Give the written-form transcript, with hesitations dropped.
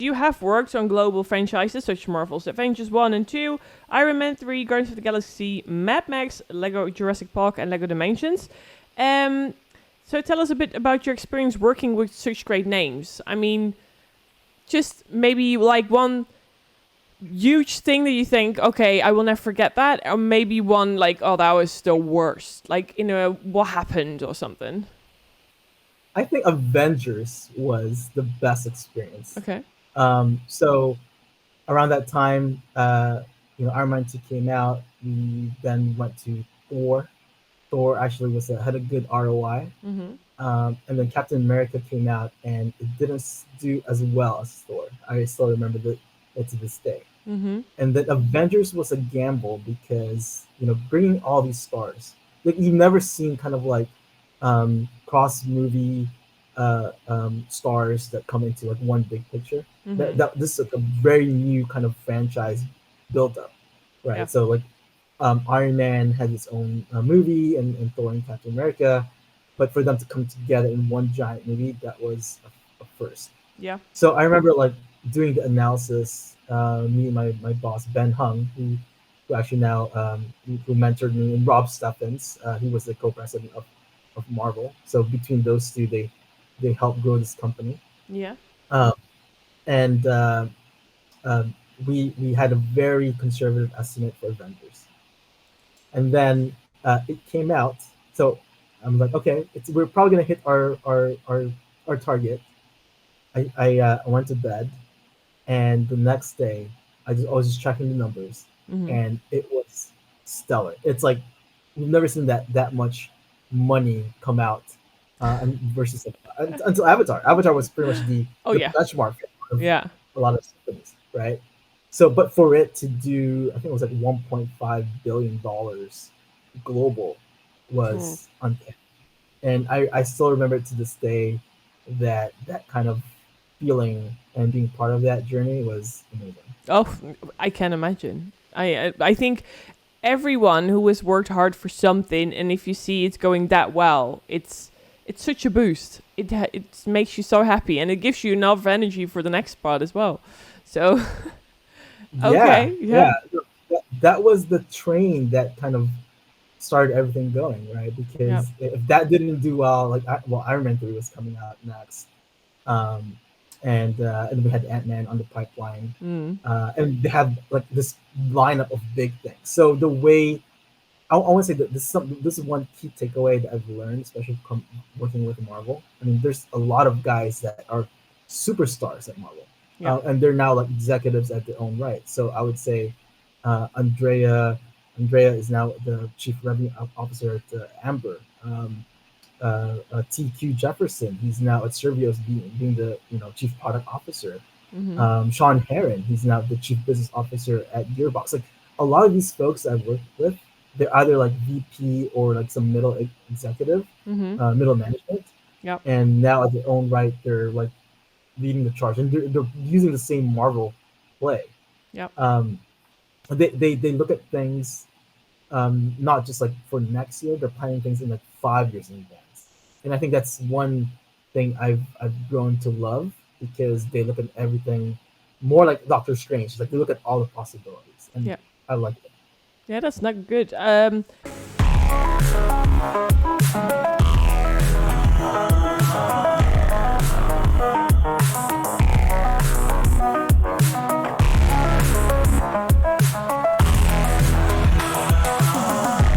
You have worked on global franchises such as Marvel's Avengers 1 and 2, Iron Man 3, Guardians of the Galaxy, Mad Max, Lego Jurassic Park, and Lego Dimensions. So tell us a bit about your experience working with such great names. I mean, just maybe like one huge thing that you think, okay, I will never forget that, or maybe one like, oh, that was the worst. Like, what happened or something. I think Avengers was the best experience. Okay. So around that time, Iron Man 2 came out. We then went to Thor. Thor actually had a good ROI. Mm-hmm. And then Captain America came out, and it didn't do as well as Thor. I still remember it to this day. Mm-hmm. And then Avengers was a gamble because bringing all these stars, like you've never seen kind of like cross movie stars that come into like one big picture. Mm-hmm. This is like a very new kind of franchise build up, Yeah. right? So like Iron Man had its own movie, and Thor and Captain America, but for them to come together in one giant movie, that was a first. Yeah. So I remember like doing the analysis. Me and my boss Ben Hung, who actually now who mentored me, and Rob Steffens, he was the co-president of Marvel. So between those two, they helped grow this company. Yeah. Um, and um, we had a very conservative estimate for Avengers, and then it came out. So I'm like, okay, we're probably gonna hit our target. I went to bed, and the next day I was just checking the numbers, Mm-hmm. and it was stellar. It's like we've never seen that much money come out, and versus until Avatar. Avatar was pretty much Oh the yeah. benchmark of Yeah. a lot of companies, right? So, but for it to do, I think it was like $1.5 billion global Hmm. was uncanny, and I still remember it to this day. That kind of feeling and being part of that journey was amazing. Oh, I can imagine. I think everyone who has worked hard for something, and if you see it's going that well, it's such a boost. It makes you so happy, and it gives you enough energy for the next part as well. So Yeah, okay, yeah, yeah. That was the train that kind of started everything going, right? yeah, Because if that didn't do well, like Iron Man 3 was coming out next, um, and we had Ant Man on the pipeline, mm, and they had like this lineup of big things. So the way I want to say that this is one key takeaway that I've learned, especially from working with Marvel. I mean, there's a lot of guys that are superstars at Marvel, yeah, and they're now like executives at their own right. So I would say Andrea is now the chief revenue officer at Amber. TQ Jefferson, he's now at Servios being the chief product officer. mm-hmm. Sean Heron, he's now the chief business officer at Gearbox. Like a lot of these folks I've worked with, they're either like VP or like some middle executive, Mm-hmm. middle management, Yep, and now at their own right, they're like leading the charge, and they're using the same Marvel play. yep, Um, they look at things not just like for next year, they're planning things in like 5 years in advance, and I think that's one thing I've grown to love because they look at everything more like Doctor Strange. Like they look at all the possibilities, and yeah. I like it. Yeah, that's not good.